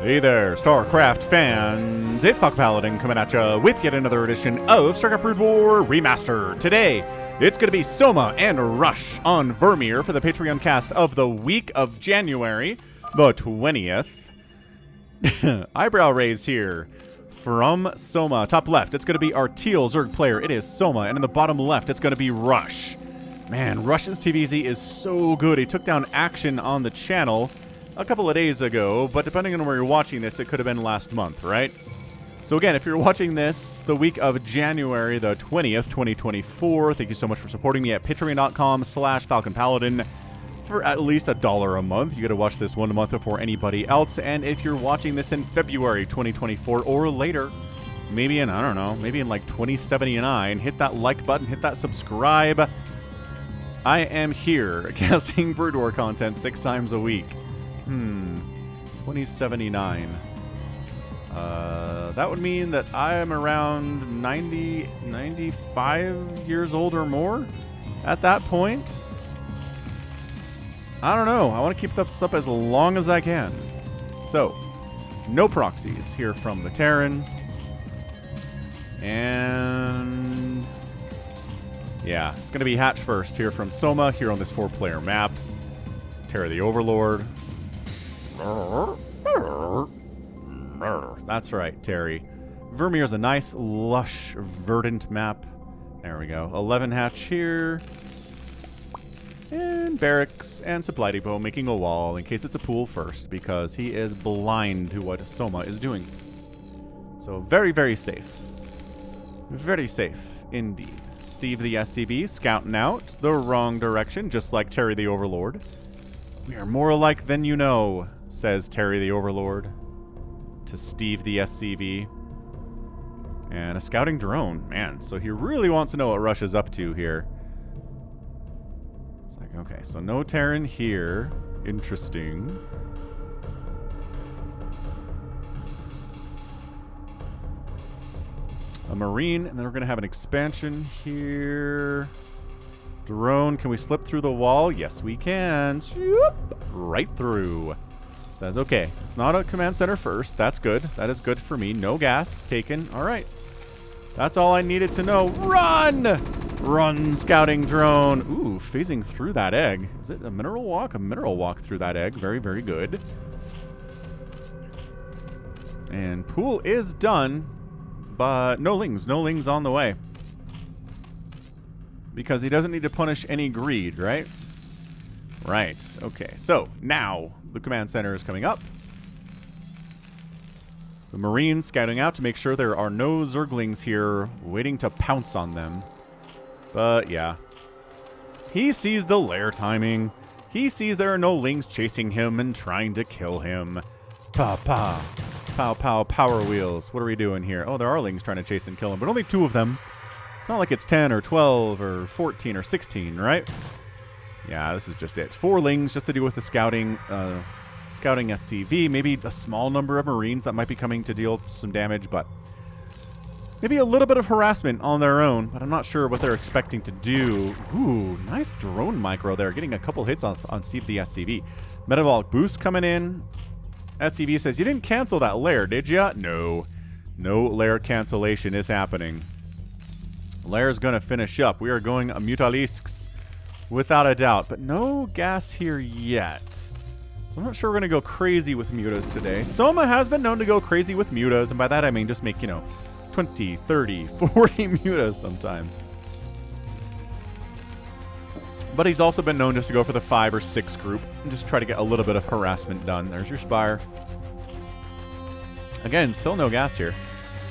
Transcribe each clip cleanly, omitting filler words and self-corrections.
Hey there, StarCraft fans! It's Falcon Paladin coming at ya with yet another edition of StarCraft Brood War Remastered. Today, it's going to be Soma and Rush on Vermeer for the Patreon cast of the week of January the 20th. Eyebrow raise here from Soma. Top left, it's going to be our Teal Zerg player. It is Soma. And in the bottom left, it's going to be Rush. Man, Rush's TVZ is so good. He took down Action on the channel a couple of days ago, but depending on where you're watching this, it could have been last month, right? So again, if you're watching this the week of January the 20th, 2024, thank you so much for supporting me at patreon.com/FalconPaladin for at least $1 a month. You get to watch this 1 month before anybody else. And if you're watching this in February 2024 or later, maybe in, I don't know, maybe in like 2079, hit that like button, hit that subscribe. I am here casting Brood War content 6 times a week. 2079. That would mean that I am around 90, 95 years old or more at that point. I don't know. I want to keep this up as long as I can. So, no proxies here from the Terran. And yeah, it's going to be Hatch first here from Soma here on this 4-player map. Terra the Overlord. That's right, Terry. Vermeer's a nice, lush, verdant map. There we go. 11 hatch here. And barracks and supply depot making a wall in case it's a pool first, because he is blind to what Soma is doing. So very, very safe. Very safe indeed. Steve the SCV scouting out the wrong direction, just like Terry the Overlord. We are more alike than you know, says Terry the Overlord to Steve the SCV. And a scouting drone. Man, so he really wants to know what Rush is up to here. It's like, okay, so no Terran here. Interesting. A Marine, and then we're going to have an expansion here. Drone, can we slip through the wall? Yes, we can. Right through. Says, okay, it's not a command center first. That's good. That is good for me. No gas taken. All right. That's all I needed to know. Run! Run, scouting drone. Ooh, phasing through that egg. Is it a mineral walk? A mineral walk through that egg. Very, very good. And pool is done, but no lings. No lings on the way. Because he doesn't need to punish any greed, right? Right. Okay, so now the command center is coming up. The Marines scouting out to make sure there are no Zerglings here waiting to pounce on them. But yeah. He sees the lair timing. He sees there are no lings chasing him and trying to kill him. Pa pa. Pow pow power wheels. What are we doing here? Oh, there are lings trying to chase and kill him, but only 2 of them. It's not like it's 10 or 12 or 14 or 16, right? Yeah, this is just it. 4 lings just to do with the scouting SCV. Maybe a small number of Marines that might be coming to deal some damage, but maybe a little bit of harassment on their own, but I'm not sure what they're expecting to do. Ooh, nice drone micro there. Getting a couple hits on Steve the SCV. Metabolic boost coming in. SCV says, you didn't cancel that lair, did ya? No. No lair cancellation is happening. Lair's going to finish up. We are going Mutalisks without a doubt, but no gas here yet. So I'm not sure we're going to go crazy with mutas today. Soma has been known to go crazy with mutas, and by that I mean just make, 20, 30, 40 mutas sometimes. But he's also been known just to go for the 5 or 6 group and just try to get a little bit of harassment done. There's your Spire. Again, still no gas here.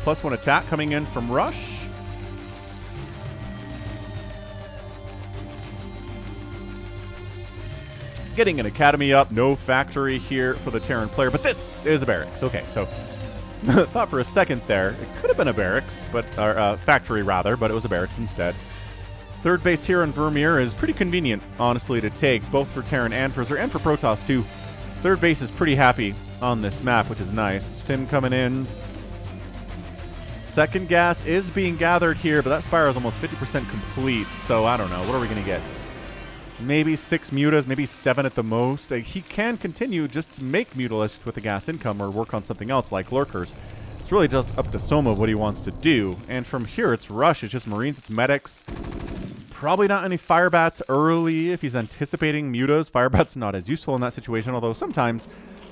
+1 attack coming in from Rush. Getting an academy up, no factory here for the Terran player, but this is a barracks. Okay, so thought for a second there it could have been a barracks, but or factory rather, but it was a barracks instead. Third base here in Vermeer is pretty convenient, honestly, to take, both for Terran and for Zer and for Protoss too. Third base is pretty happy on this map, which is nice. Stim coming in. Second gas is being gathered here, but that Spire is almost 50% complete, so I don't know. What are we going to get? Maybe 6 mutas, maybe 7 at the most. He can continue just to make Mutalisks with the gas income or work on something else like Lurkers. It's really just up to Soma what he wants to do. And from here, it's Rush. It's just Marines, it's Medics. Probably not any Firebats early if he's anticipating mutas. Firebats not as useful in that situation, although sometimes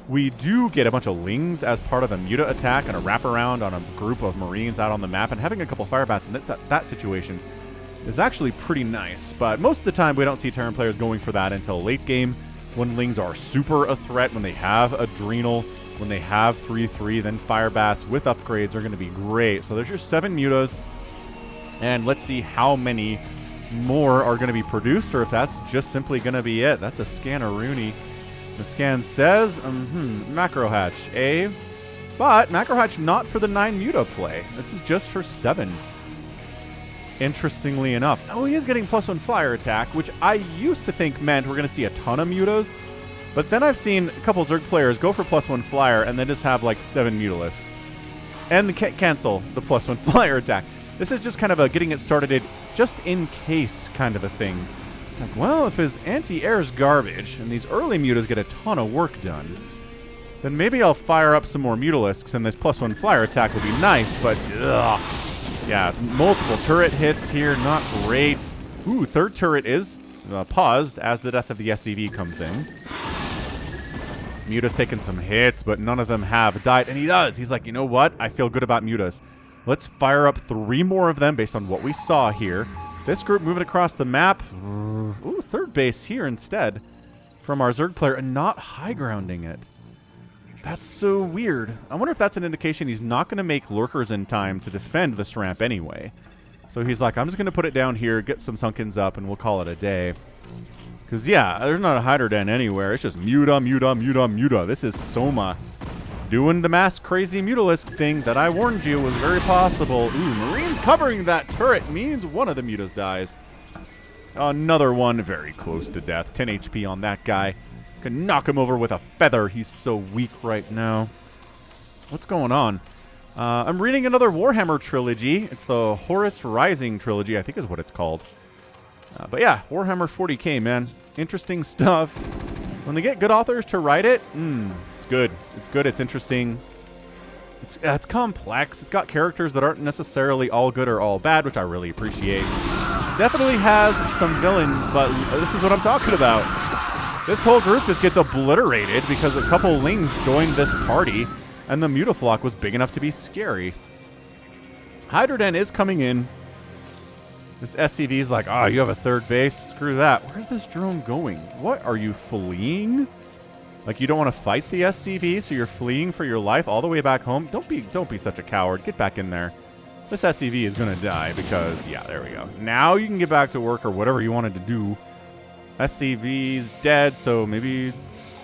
we do get a bunch of Lings as part of a muta attack and a wraparound on a group of Marines out on the map, and having a couple Firebats in that situation is actually pretty nice. But most of the time, we don't see Terran players going for that until late game, when Lings are super a threat, when they have Adrenal, when they have 3/3, then Firebats with upgrades are going to be great. So there's your 7 mutas, and let's see how many more are going to be produced, or if that's just simply going to be it. That's a Scanaroonie. The scan says, Macro Hatch, but Macro Hatch not for the 9 muta play. This is just for 7. Interestingly enough. Oh, he is getting +1 flyer attack, which I used to think meant we're going to see a ton of mutas. But then I've seen a couple Zerg players go for +1 flyer and then just have like 7 Mutalisks. And cancel the +1 flyer attack. This is just kind of a getting it started just in case kind of a thing. It's like, well, if his anti-air is garbage and these early mutas get a ton of work done, then maybe I'll fire up some more Mutalisks and this +1 flyer attack will be nice, but ugh. Yeah, multiple turret hits here, not great. Ooh, third turret is paused as the death of the SCV comes in. Muta's taken some hits, but none of them have died, and he does. He's like, you know what? I feel good about Mutas. Let's fire up 3 more of them based on what we saw here. This group moving across the map. Ooh, third base here instead from our Zerg player, and not high grounding it. That's so weird. I wonder if that's an indication he's not going to make Lurkers in time to defend this ramp anyway. So he's like, I'm just going to put it down here, get some Sunkens up, and we'll call it a day. Because, yeah, there's not a Hydra Den anywhere. It's just muta, muta, muta, muta. This is Soma doing the mass crazy Mutalisk thing that I warned you was very possible. Ooh, Marines covering that turret means one of the mutas dies. Another one very close to death. 10 HP on that guy. Can knock him over with a feather. He's so weak right now. What's going on? I'm reading another Warhammer trilogy. It's the Horus Rising trilogy, I think is what it's called. But yeah, Warhammer 40k, man. Interesting stuff. When they get good authors to write it, it's good. It's good. It's interesting. It's complex. It's got characters that aren't necessarily all good or all bad, which I really appreciate. Definitely has some villains, but this is what I'm talking about. This whole group just gets obliterated because a couple Lings joined this party, and the Mutaflock was big enough to be scary. Hydra Den is coming in. This SCV is like, you have a third base? Screw that. Where's this drone going? What, are you fleeing? Like, you don't want to fight the SCV, so you're fleeing for your life all the way back home? Don't be such a coward. Get back in there. This SCV is going to die because, yeah, there we go. Now you can get back to work or whatever you wanted to do. SCV's dead, so maybe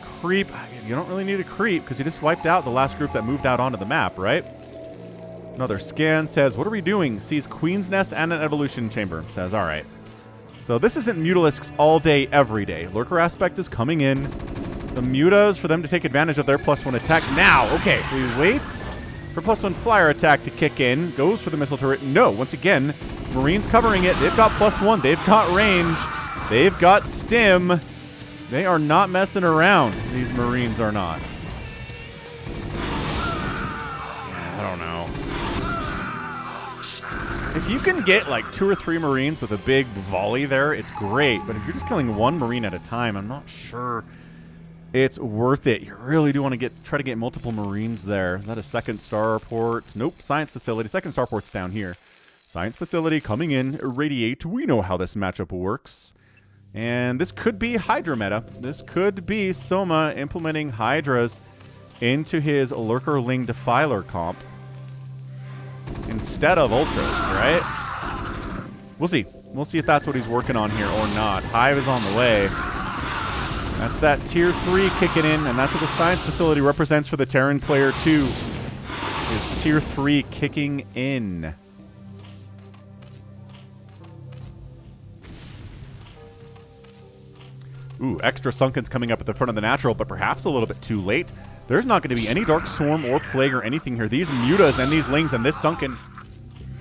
creep. You don't really need a creep because you just wiped out the last group that moved out onto the map, right? Another scan says, what are we doing? Sees Queen's Nest and an Evolution Chamber. Says, all right. So this isn't Mutalisks all day, every day. Lurker aspect is coming in. The Mutas, for them to take advantage of their +1 attack now. Okay, so he waits for +1 flyer attack to kick in. Goes for the missile turret. No, once again, Marines covering it. They've got +1. They've got range. They've got stim. They are not messing around. These Marines are not. I don't know. If you can get like 2 or 3 Marines with a big volley there, it's great. But if you're just killing 1 Marine at a time, I'm not sure it's worth it. You really do want to try to get multiple Marines there. Is that a second starport? Nope. Science facility. Second starport's down here. Science facility coming in. Irradiate. We know how this matchup works. And this could be Hydra meta. This could be Soma implementing Hydras into his Lurker-Ling Defiler comp instead of Ultras, right? We'll see. We'll see if that's what he's working on here or not. Hive is on the way. That's that Tier 3 kicking in, and that's what the Science Facility represents for the Terran player, too. Is Tier 3 kicking in. Ooh, extra Sunkens coming up at the front of the natural, but perhaps a little bit too late. There's not going to be any Dark Swarm or Plague or anything here. These Mutas and these Lings and this Sunken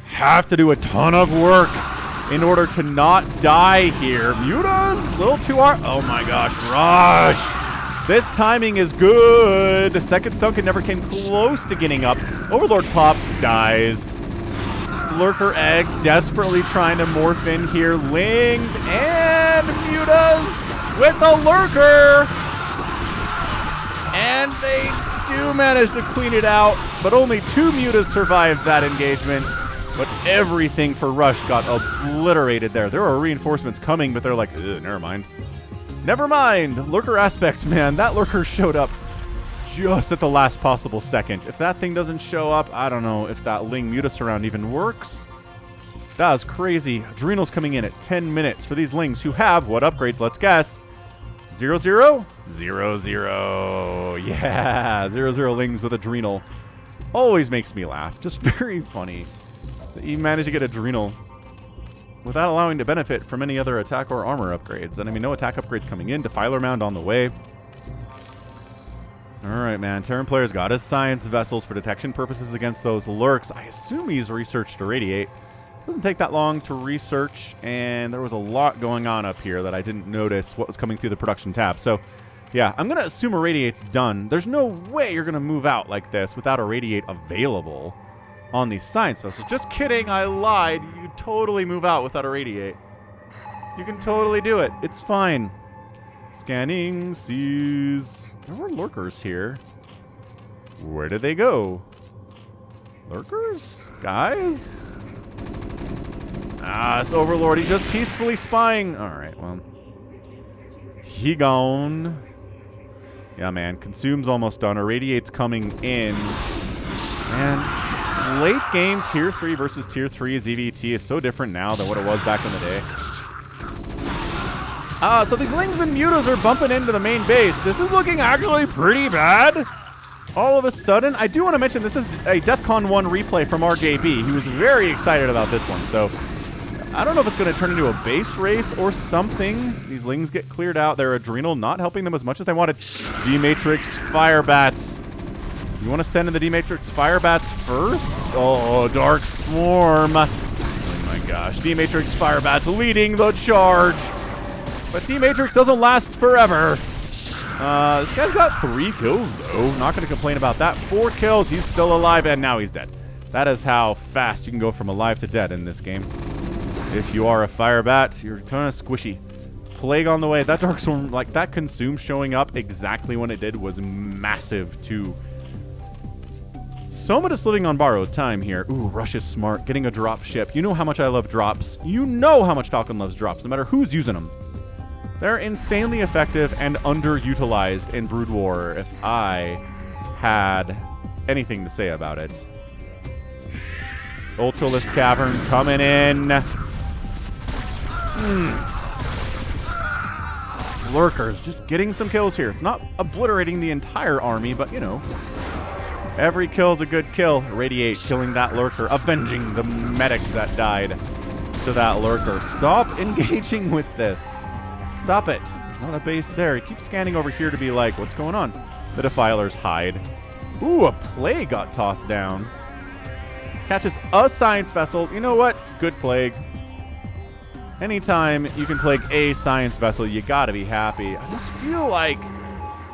have to do a ton of work in order to not die here. Muta's a little too hard. Oh my gosh, Rush. This timing is good. The second Sunken never came close to getting up. Overlord pops, dies. Lurker Egg desperately trying to morph in here. Lings and Mutas with a Lurker. And they do manage to clean it out, but only 2 Mutas survived that engagement. But everything for Rush got obliterated there. There are reinforcements coming, but they're like, never mind. Never mind. Lurker aspect, man. That Lurker showed up just at the last possible second. If that thing doesn't show up, I don't know if that Ling Muta surround even works. That was crazy. Adrenal's coming in at 10 minutes for these Lings who have what upgrades? Let's guess. 0, 0? 0, 0. Yeah, 0, 0 Lings with Adrenal. Always makes me laugh. Just very funny that you managed to get Adrenal without allowing to benefit from any other attack or armor upgrades. And I mean, no attack upgrades coming in. Defiler Mound on the way. Alright, man. Terran player's got his science vessels for detection purposes against those lurks. I assume he's researched Irradiate. Doesn't take that long to research, and there was a lot going on up here that I didn't notice what was coming through the production tab. So, yeah, I'm going to assume Irradiate's done. There's no way you're going to move out like this without Irradiate available on these science vessels. Just kidding, I lied. You totally move out without Irradiate. You can totally do it. It's fine. Scanning, sees... There were lurkers here. Where did they go? Lurkers? Guys? Ah, this Overlord, he's just peacefully spying. Alright, well. He gone. Yeah, man. Consume's almost done. Irradiate's coming in. And late game Tier 3 versus Tier 3 ZVT is so different now than what it was back in the day. So these Lings and Mutas are bumping into the main base. This is looking actually pretty bad. All of a sudden, I do want to mention this is a DEF CON 1 replay from RJB. He was very excited about this one, so I don't know if it's going to turn into a base race or something. These Lings get cleared out. Their Adrenal not helping them as much as they wanted. D-Matrix Fire Bats. You want to send in the D-Matrix Fire Bats first? Oh, Dark Swarm. Oh my gosh. D-Matrix Fire Bats leading the charge. But D-Matrix doesn't last forever. This guy's got 3 kills, though. Not going to complain about that. 4 kills. He's still alive, and now he's dead. That is how fast you can go from alive to dead in this game. If you are a Fire Bat, you're kind of squishy. Plague on the way. That Dark Swarm, like that Consume showing up exactly when it did was massive, too. Soma just living on borrowed time here. Ooh, Rush is smart. Getting a drop ship. You know how much I love drops. You know how much Falcon loves drops, no matter who's using them. They're insanely effective and underutilized in Brood War, if I had anything to say about it. Ultralisk Cavern coming in. Lurkers just getting some kills here. It's not obliterating the entire army, but, you know, every kill's a good kill. Irradiate, killing that Lurker, avenging the medic that died to that Lurker. Stop engaging with this. Stop it. There's not a base there. He keeps scanning over here to be like, what's going on? The Defilers hide. Ooh, a Plague got tossed down. Catches a Science Vessel. You know what? Good Plague. Anytime you can plague a Science Vessel, you gotta be happy. I just feel like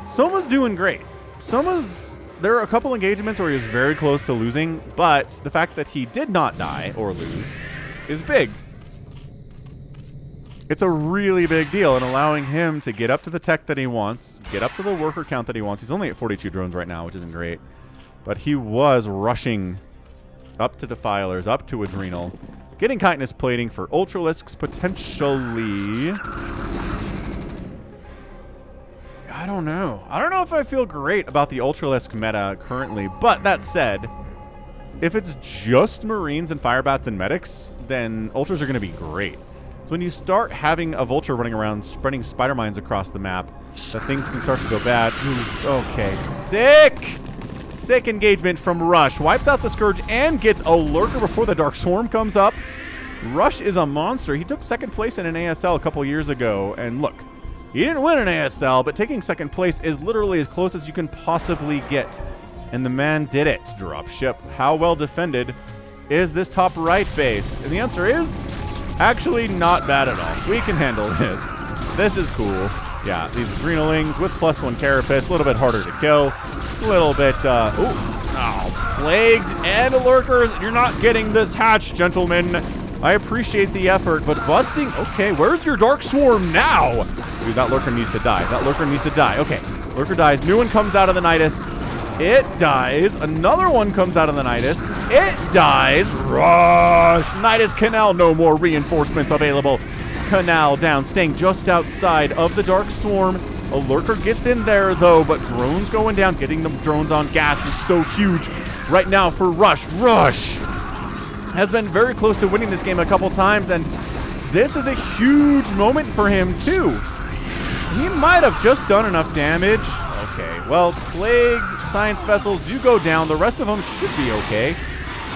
Soma's doing great. There are a couple engagements where he was very close to losing, but the fact that he did not die or lose is big. It's a really big deal in allowing him to get up to the tech that he wants, get up to the worker count that he wants. He's only at 42 drones right now, which isn't great. But he was rushing up to Defilers, up to Adrenal, getting Chitinous Plating for Ultralisks, potentially. I don't know. I don't know if I feel great about the Ultralisk meta currently, but that said, if it's just Marines and Firebats and Medics, then Ultras are going to be great. So when you start having a Vulture running around spreading spider mines across the map, the things can start to go bad. Ooh, okay, sick engagement from Rush. Wipes out the Scourge and gets a Lurker before the Dark Swarm comes up. Rush is a monster. He took second place in an ASL a couple years ago, and look, he didn't win an ASL, but taking second place is literally as close as you can possibly get. And the man did it. Drop ship. How well defended is this top right base? And the answer is Actually, not bad at all. We can handle this. This is cool. Yeah, these adrenalings with +1 carapace, a little bit harder to kill. A little bit, plagued and lurkers. You're not getting this hatch, gentlemen. I appreciate the effort, but busting, okay, where's your Dark Swarm now? Dude, that lurker needs to die. That lurker needs to die. Okay, lurker dies. New one comes out of the Nidus. It dies. Another one comes out of the Nidus. It dies. Rush. Nidus Canal. No more reinforcements available. Canal down, staying just outside of the Dark Swarm. A lurker gets in there, though, but drones going down. Getting the drones on gas is so huge right now for Rush. Rush has been very close to winning this game a couple times, and this is a huge moment for him, too. He might have just done enough damage. Okay, well, plagued science vessels do go down. The rest of them should be okay.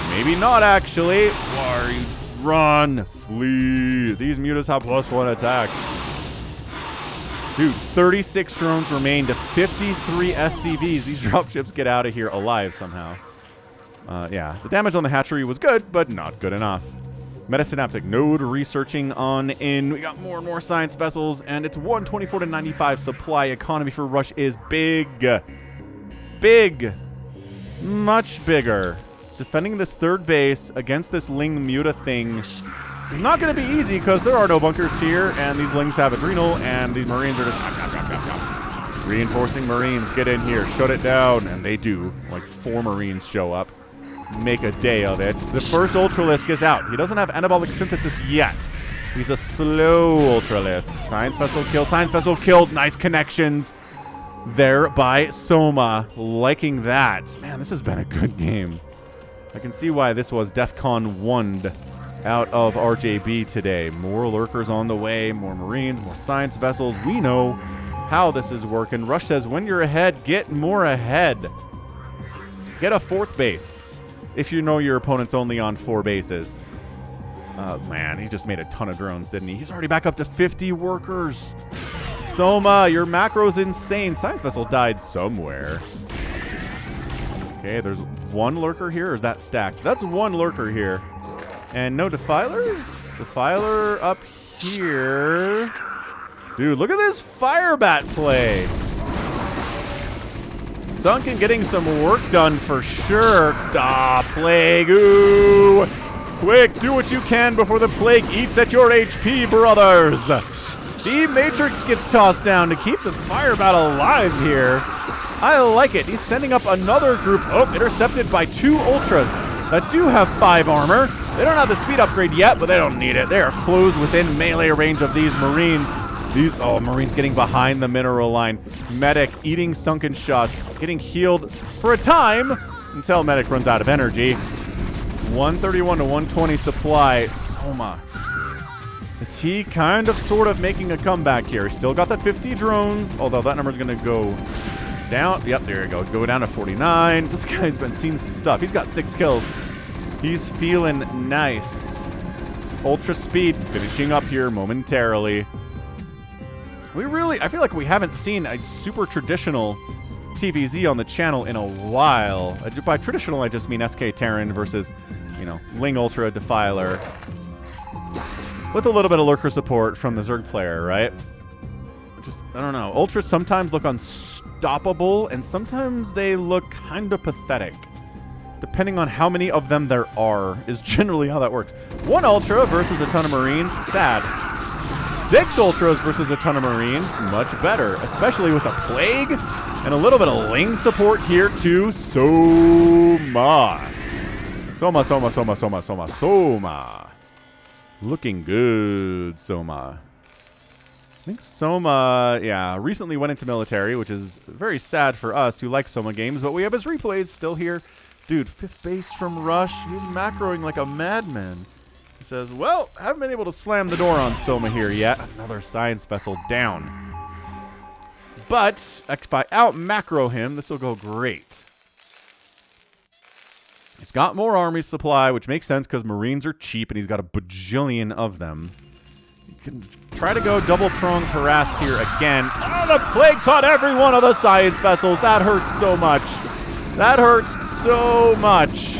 Maybe not, actually. Worry. Run. Flee. These mutas have +1 attack. Dude, 36 drones remain to 53 SCVs. These dropships get out of here alive somehow. Yeah, the damage on the hatchery was good, but not good enough. Metasynaptic node researching on in. We got more and more science vessels, and it's 124 to 95 supply. Economy for Rush is big. Big. Much bigger. Defending this third base against this Ling Muta thing is not going to be easy because there are no bunkers here, and these Lings have adrenal, and these Marines are just reinforcing Marines. Get in here. Shut it down. And they do. Like 4 Marines show up. Make a day of it. The first Ultralisk is out. He doesn't have anabolic synthesis yet. He's a slow Ultralisk. Science vessel killed. Science vessel killed. Nice connections there by Soma. Liking that. Man, this has been a good game. I can see why this was DEFCON 1'd out of RJB today. More lurkers on the way. More Marines. More science vessels. We know how this is working. Rush says, when you're ahead, get more ahead. Get a 4th base. If you know your opponent's only on 4 bases. Man, he just made a ton of drones, didn't he? He's already back up to 50 workers. Soma, your macro's insane. Science vessel died somewhere. Okay, there's 1 lurker here, or is that stacked? That's 1 lurker here. And no defilers? Defiler up here. Dude, look at this Firebat play. Sunken getting some work done for sure. Plague. Ooh. Quick, do what you can before the plague eats at your HP, brothers. The Matrix gets tossed down to keep the Firebat alive here. I like it. He's sending up another group. Oh, intercepted by 2 Ultras that do have 5 armor. They don't have the speed upgrade yet, but they don't need it. They are close within melee range of these Marines. Marines getting behind the mineral line. Medic eating sunken shots, getting healed for a time until Medic runs out of energy. 131 to 120 supply. Soma. Is he kind of sort of making a comeback here? He's still got the 50 drones, although that number's going to go down. Yep, there you go. Go down to 49. This guy's been seeing some stuff. He's got 6 kills. He's feeling nice. Ultra speed finishing up here momentarily. I feel like we haven't seen a super traditional TVZ on the channel in a while. By traditional, I just mean SK Terran versus, Ling Ultra Defiler. With a little bit of lurker support from the Zerg player, right? I don't know. Ultras sometimes look unstoppable, and sometimes they look kind of pathetic. Depending on how many of them there are, is generally how that works. 1 Ultra versus a ton of Marines, sad. 6 Ultras versus a ton of Marines, much better. Especially with a Plague and a little bit of Ling support here too. Soma. Soma. Looking good, Soma. I think Soma, recently went into military, which is very sad for us who like Soma games, but we have his replays still here. Dude, 5th base from Rush. He's macroing like a madman. He says, well, haven't been able to slam the door on Soma here yet. Another science vessel down. But if I out-macro him, this will go great. He's got more army supply, which makes sense because Marines are cheap, and he's got a bajillion of them. You can try to go double-pronged harass here again. Oh, the Plague caught every one of the science vessels. That hurts so much. That hurts so much.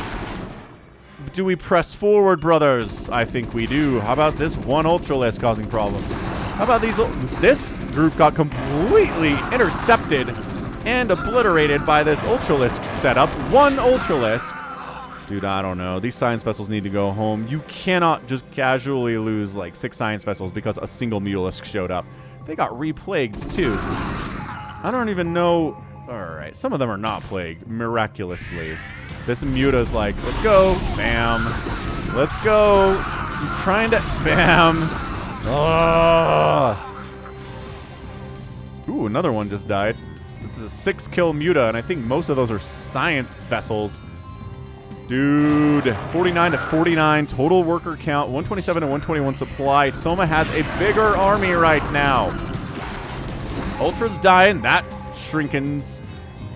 do we press forward, brothers? I think we do. How about this one Ultralisk causing problems? How about these? This group got completely intercepted and obliterated by this Ultralisk setup. One Ultralisk. Dude, I don't know. These science vessels need to go home. You cannot just casually lose like 6 science vessels because a single Mutalisk showed up. They got replagued too. I don't even know. Alright, some of them are not plagued, miraculously. This Muta's like, let's go. Bam. Let's go. He's trying to... Bam. Oh. Ooh, another one just died. This is a 6-kill Muta, and I think most of those are science vessels. Dude, 49 to 49 total worker count, 127 and 121 supply. Soma has a bigger army right now. Ultra's dying. That shrinkens.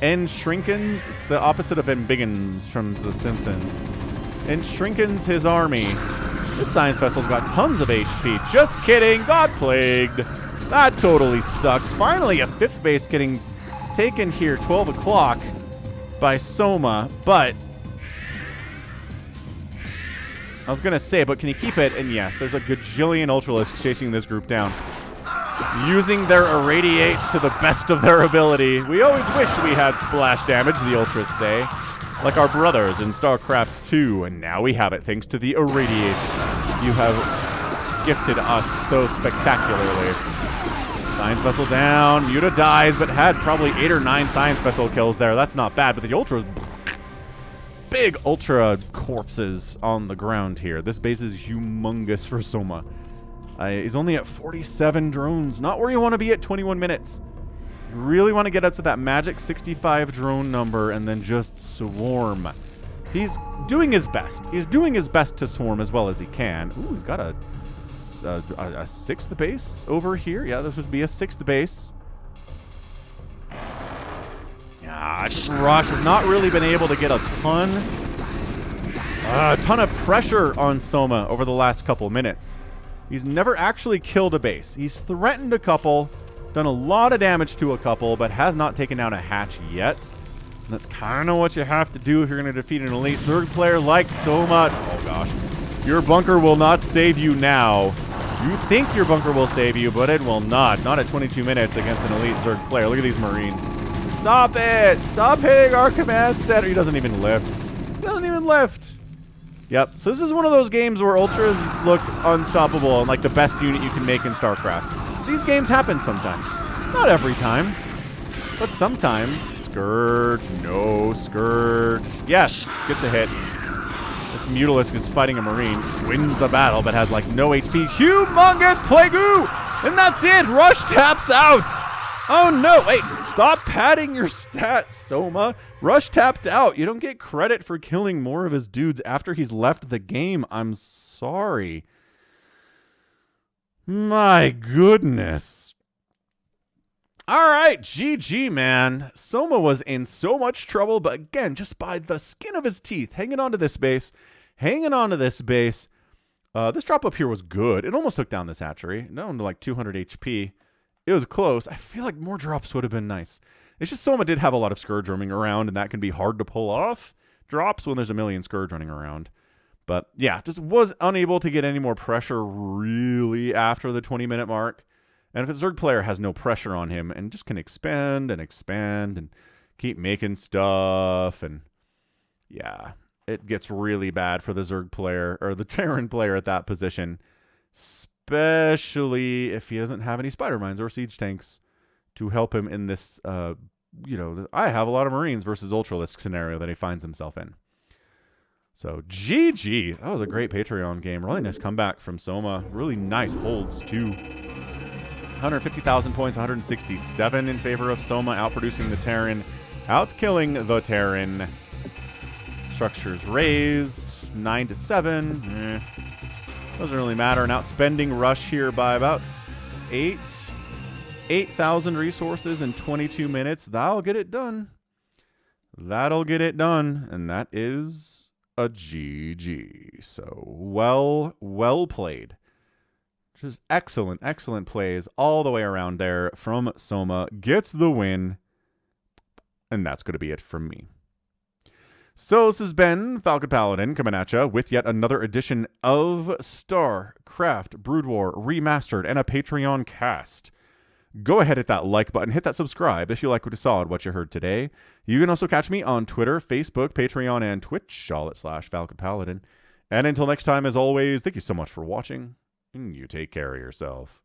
And shrinkens, it's the opposite of embiggens from The Simpsons. And shrinkens his army. This science vessel's got tons of HP. Just kidding, got plagued. That totally sucks. Finally, a 5th base getting taken here, 12 o'clock, by Soma. But I was going to say, but can he keep it? And yes, there's a gajillion Ultralisks chasing this group down. Using their Irradiate to the best of their ability. We always wish we had splash damage, the Ultras say. Like our brothers in StarCraft 2, and now we have it thanks to the Irradiate. You have gifted us so spectacularly. Science Vessel down. Muta dies, but had probably 8 or 9 Science Vessel kills there. That's not bad, but the Ultras... Big Ultra corpses on the ground here. This base is humongous for Soma. He's only at 47 drones. Not where you want to be at 21 minutes. You really want to get up to that magic 65 drone number and then just swarm. He's doing his best. He's doing his best to swarm as well as he can. Ooh, he's got a 6th base over here. Yeah, this would be a 6th base. Yeah, Rush has not really been able to get a ton of pressure on Soma over the last couple minutes. He's never actually killed a base. He's threatened a couple, done a lot of damage to a couple, but has not taken down a hatch yet. And that's kind of what you have to do if you're going to defeat an elite Zerg player like Soma. Oh gosh. Your bunker will not save you now. You think your bunker will save you, but it will not. Not at 22 minutes against an elite Zerg player. Look at these Marines. Stop it! Stop hitting our command center. He doesn't even lift. He doesn't even lift. Yep, so this is one of those games where Ultras look unstoppable and like the best unit you can make in StarCraft. These games happen sometimes. Not every time, but sometimes. Scourge, no, Scourge. Yes, gets a hit. This Mutalisk is fighting a Marine, wins the battle, but has like no HP. Humongous Plague-oo! And that's it, Rush taps out! Oh no, wait, stop padding your stats, Soma. Rush tapped out. You don't get credit for killing more of his dudes after he's left the game. I'm sorry. My goodness. All right, GG, man. Soma was in so much trouble, but again, just by the skin of his teeth, hanging on to this base, This drop up here was good. It almost took down this hatchery, down to like 200 HP. It was close. I feel like more drops would have been nice. It's just Soma did have a lot of Scourge roaming around, and that can be hard to pull off drops when there's a million Scourge running around. But yeah, just was unable to get any more pressure really after the 20-minute mark. And if a Zerg player has no pressure on him and just can expand and keep making stuff, and yeah, it gets really bad for the Zerg player or the Terran player at that position. Especially if he doesn't have any spider mines or siege tanks to help him in this, I have a lot of Marines versus Ultralisk scenario that he finds himself in. So, GG. That was a great Patreon game. Really nice comeback from Soma. Really nice holds, too. 150,000 points, 167 in favor of Soma, outproducing the Terran, outkilling the Terran. Structures raised, 9 to 7. Doesn't really matter. And outspending Rush here by about 8,000 resources in 22 minutes. That'll get it done. That'll get it done. And that is a GG. So well played. Just excellent plays all the way around there from Soma. Gets the win. And that's going to be it from me. So this has been Falcon Paladin coming at you with yet another edition of StarCraft Brood War Remastered and a Patreon cast. Go ahead, hit that like button, hit that subscribe if you like what you saw and what you heard today. You can also catch me on Twitter, Facebook, Patreon, and Twitch, all at /Falcon Paladin. And until next time, as always, thank you so much for watching, and you take care of yourself.